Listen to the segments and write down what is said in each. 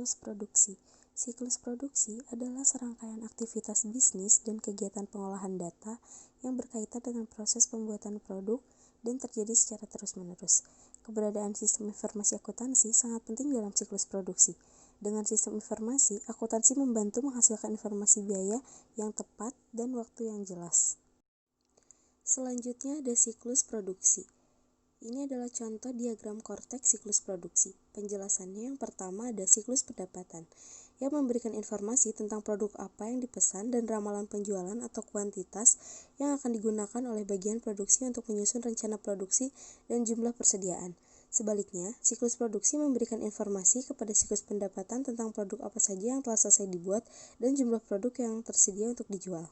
Siklus produksi. Siklus produksi adalah serangkaian aktivitas bisnis dan kegiatan pengolahan data yang berkaitan dengan proses pembuatan produk dan terjadi secara terus-menerus. Keberadaan sistem informasi akuntansi sangat penting dalam siklus produksi. Dengan sistem informasi, akuntansi membantu menghasilkan informasi biaya yang tepat dan waktu yang jelas. Selanjutnya ada siklus produksi. Ini adalah contoh diagram korteks siklus produksi. Penjelasannya yang pertama ada siklus pendapatan, yang memberikan informasi tentang produk apa yang dipesan dan ramalan penjualan atau kuantitas yang akan digunakan oleh bagian produksi untuk menyusun rencana produksi dan jumlah persediaan. Sebaliknya, siklus produksi memberikan informasi kepada siklus pendapatan tentang produk apa saja yang telah selesai dibuat dan jumlah produk yang tersedia untuk dijual.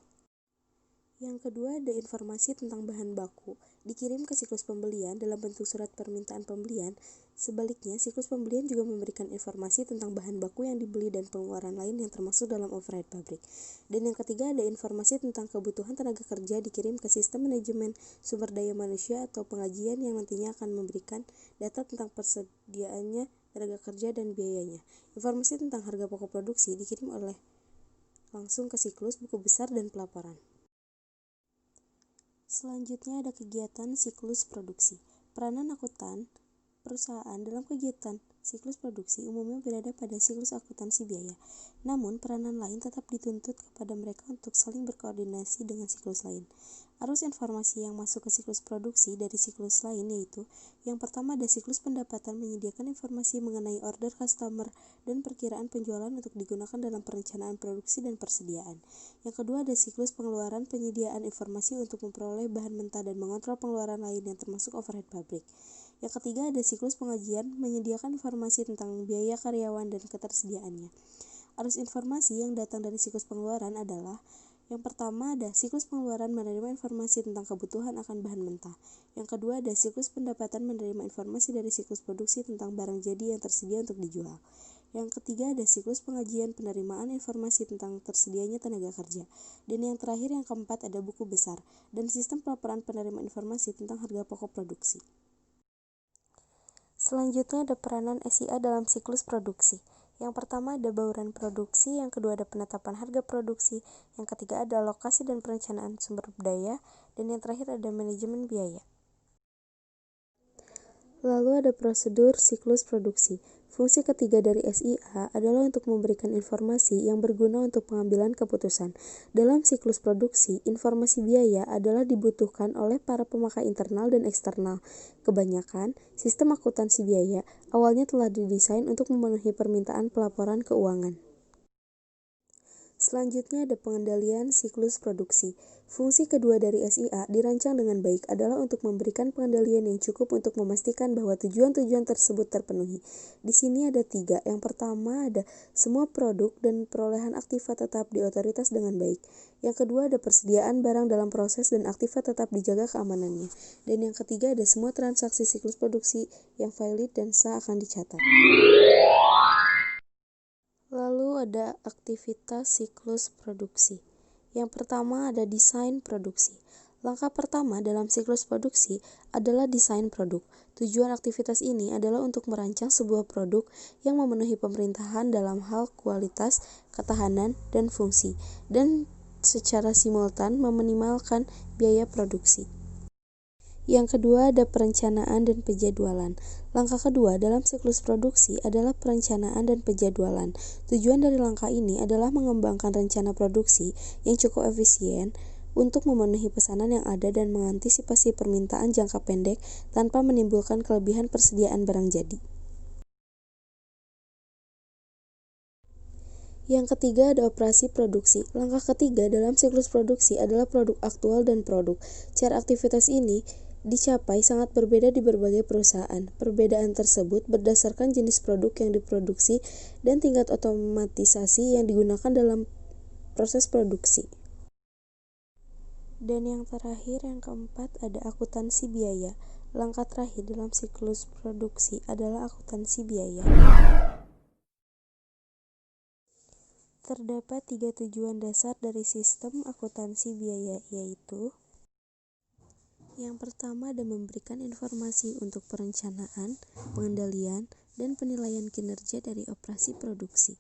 Yang kedua ada informasi tentang bahan baku, dikirim ke siklus pembelian dalam bentuk surat permintaan pembelian. Sebaliknya, siklus pembelian juga memberikan informasi tentang bahan baku yang dibeli dan pengeluaran lain yang termasuk dalam overhead pabrik. Dan yang ketiga ada informasi tentang kebutuhan tenaga kerja dikirim ke sistem manajemen sumber daya manusia atau pengajian yang nantinya akan memberikan data tentang persediaannya tenaga kerja dan biayanya. Informasi tentang harga pokok produksi dikirim oleh langsung ke siklus buku besar dan pelaporan. Selanjutnya ada kegiatan siklus produksi. Peranan akuntan perusahaan dalam kegiatan siklus produksi umumnya berada pada siklus akuntansi biaya. Namun, peranan lain tetap dituntut kepada mereka untuk saling berkoordinasi dengan siklus lain. Arus informasi yang masuk ke siklus produksi dari siklus lain yaitu yang pertama ada siklus pendapatan menyediakan informasi mengenai order customer dan perkiraan penjualan untuk digunakan dalam perencanaan produksi dan persediaan. Yang kedua ada siklus pengeluaran penyediaan informasi untuk memperoleh bahan mentah dan mengontrol pengeluaran lain yang termasuk overhead pabrik. Yang ketiga ada siklus pengajian menyediakan informasi tentang biaya karyawan dan ketersediaannya. Arus informasi yang datang dari siklus pengeluaran adalah yang pertama ada siklus pengeluaran menerima informasi tentang kebutuhan akan bahan mentah. Yang kedua ada siklus pendapatan menerima informasi dari siklus produksi tentang barang jadi yang tersedia untuk dijual. Yang ketiga ada siklus pengajian penerimaan informasi tentang tersedianya tenaga kerja. Dan yang terakhir yang keempat ada buku besar dan sistem pelaporan penerima informasi tentang harga pokok produksi. Selanjutnya ada peranan SIA dalam siklus produksi. Yang pertama ada bauran produksi, yang kedua ada penetapan harga produksi, yang ketiga ada alokasi dan perencanaan sumber daya, dan yang terakhir ada manajemen biaya. Lalu ada prosedur siklus produksi. Fungsi ketiga dari SIA adalah untuk memberikan informasi yang berguna untuk pengambilan keputusan. Dalam siklus produksi, informasi biaya adalah dibutuhkan oleh para pemakai internal dan eksternal. Kebanyakan, sistem akuntansi biaya awalnya telah didesain untuk memenuhi permintaan pelaporan keuangan. Selanjutnya ada pengendalian siklus produksi. Fungsi kedua dari SIA dirancang dengan baik adalah untuk memberikan pengendalian yang cukup untuk memastikan bahwa tujuan-tujuan tersebut terpenuhi. Di sini ada 3. Yang pertama ada semua produk dan perolehan aktiva tetap di otoritas dengan baik. Yang kedua ada persediaan barang dalam proses dan aktiva tetap dijaga keamanannya. Dan yang ketiga ada semua transaksi siklus produksi yang valid dan sah akan dicatat. Lalu ada aktivitas siklus produksi. Yang pertama ada desain produksi. Langkah pertama dalam siklus produksi adalah desain produk. Tujuan aktivitas ini adalah untuk merancang sebuah produk yang memenuhi pemerintahan dalam hal kualitas, ketahanan, dan fungsi, dan secara simultan meminimalkan biaya produksi. Yang kedua ada perencanaan dan penjadwalan. Langkah kedua dalam siklus produksi adalah perencanaan dan penjadwalan. Tujuan dari langkah ini adalah mengembangkan rencana produksi yang cukup efisien untuk memenuhi pesanan yang ada dan mengantisipasi permintaan jangka pendek tanpa menimbulkan kelebihan persediaan barang jadi. Yang ketiga ada operasi produksi. Langkah ketiga dalam siklus produksi adalah produk aktual dan produk. Cara aktivitas ini dicapai sangat berbeda di berbagai perusahaan. Perbedaan tersebut berdasarkan jenis produk yang diproduksi dan tingkat otomatisasi yang digunakan dalam proses produksi. Dan yang terakhir, yang keempat, ada akuntansi biaya. Langkah terakhir dalam siklus produksi adalah akuntansi biaya. Terdapat 3 tujuan dasar dari sistem akuntansi biaya, yaitu Yang pertama ada memberikan informasi untuk perencanaan, pengendalian, dan penilaian kinerja dari operasi produksi.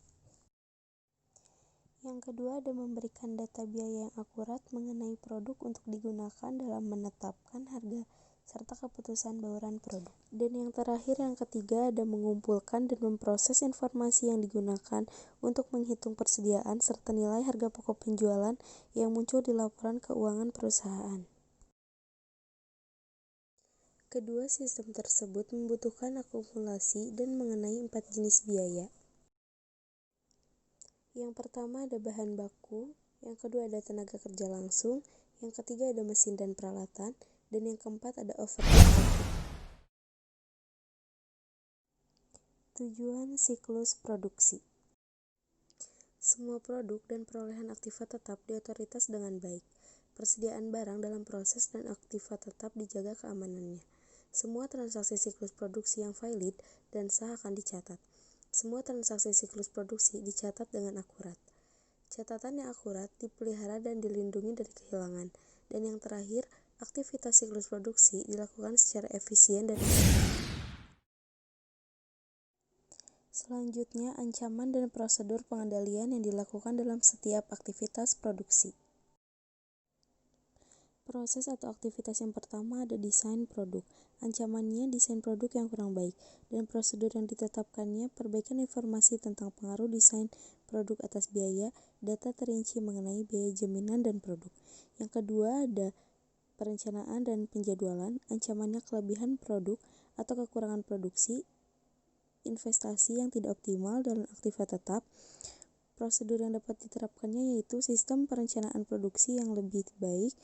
Yang kedua ada memberikan data biaya yang akurat mengenai produk untuk digunakan dalam menetapkan harga serta keputusan bauran produk. Dan yang terakhir yang ketiga ada mengumpulkan dan memproses informasi yang digunakan untuk menghitung persediaan serta nilai harga pokok penjualan yang muncul di laporan keuangan perusahaan. Kedua sistem tersebut membutuhkan akumulasi dan mengenai 4 jenis biaya. Yang pertama ada bahan baku, yang kedua ada tenaga kerja langsung, yang ketiga ada mesin dan peralatan, dan yang keempat ada overhead profit. Tujuan siklus produksi. Semua produk dan perolehan aktiva tetap diotoritas dengan baik. Persediaan barang dalam proses dan aktiva tetap dijaga keamanannya. Semua transaksi siklus produksi yang valid dan sah akan dicatat. Semua transaksi siklus produksi dicatat dengan akurat. Catatan yang akurat dipelihara dan dilindungi dari kehilangan. Dan yang terakhir, aktivitas siklus produksi dilakukan secara efisien dan efektif. Selanjutnya, ancaman dan prosedur pengendalian yang dilakukan dalam setiap aktivitas produksi. Proses atau aktivitas yang pertama ada desain produk. Ancamannya desain produk yang kurang baik, dan prosedur yang ditetapkannya perbaikan informasi tentang pengaruh desain produk atas biaya, data terinci mengenai biaya jaminan dan produk. Yang kedua ada perencanaan dan penjadwalan. Ancamannya kelebihan produk atau kekurangan produksi, investasi yang tidak optimal dalam aktiva tetap. Prosedur yang dapat diterapkannya yaitu sistem perencanaan produksi yang lebih baik,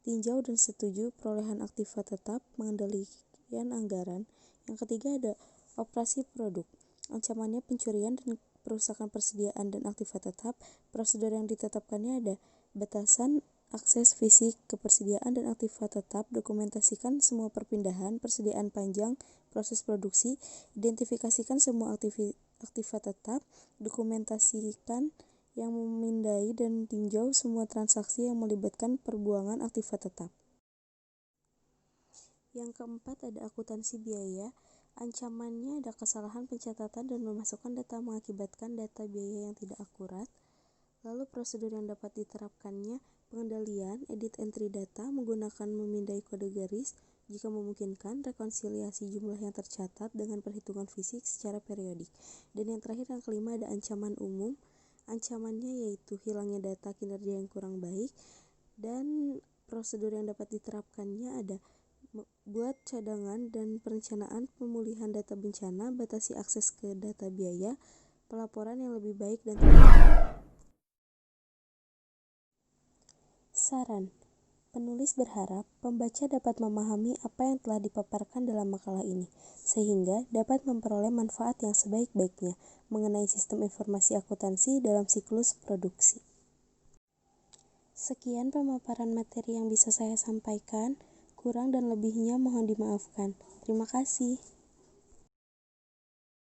tinjau dan setuju perolehan aktiva tetap, mengendalikan anggaran. Yang ketiga ada operasi produk. Ancamannya pencurian dan perusakan persediaan dan aktiva tetap. Prosedur yang ditetapkannya ada batasan akses fisik ke persediaan dan aktiva tetap, dokumentasikan semua perpindahan, persediaan panjang, proses produksi, identifikasikan semua aktiva tetap, dokumentasikan yang memindai dan tinjau semua transaksi yang melibatkan perbuangan aktiva tetap. Yang keempat ada akuntansi biaya. Ancamannya ada kesalahan pencatatan dan memasukkan data mengakibatkan data biaya yang tidak akurat. Lalu prosedur yang dapat diterapkannya pengendalian, edit entry data menggunakan memindai kode garis, jika memungkinkan rekonsiliasi jumlah yang tercatat dengan perhitungan fisik secara periodik. Dan yang terakhir yang kelima ada ancaman umum. Ancamannya yaitu hilangnya data kinerja yang kurang baik, dan prosedur yang dapat diterapkannya ada buat cadangan dan perencanaan pemulihan data bencana, batasi akses ke data biaya, pelaporan yang lebih baik dan saran. Penulis berharap pembaca dapat memahami apa yang telah dipaparkan dalam makalah ini, sehingga dapat memperoleh manfaat yang sebaik-baiknya mengenai sistem informasi akuntansi dalam siklus produksi. Sekian pemaparan materi yang bisa saya sampaikan, kurang dan lebihnya mohon dimaafkan. Terima kasih.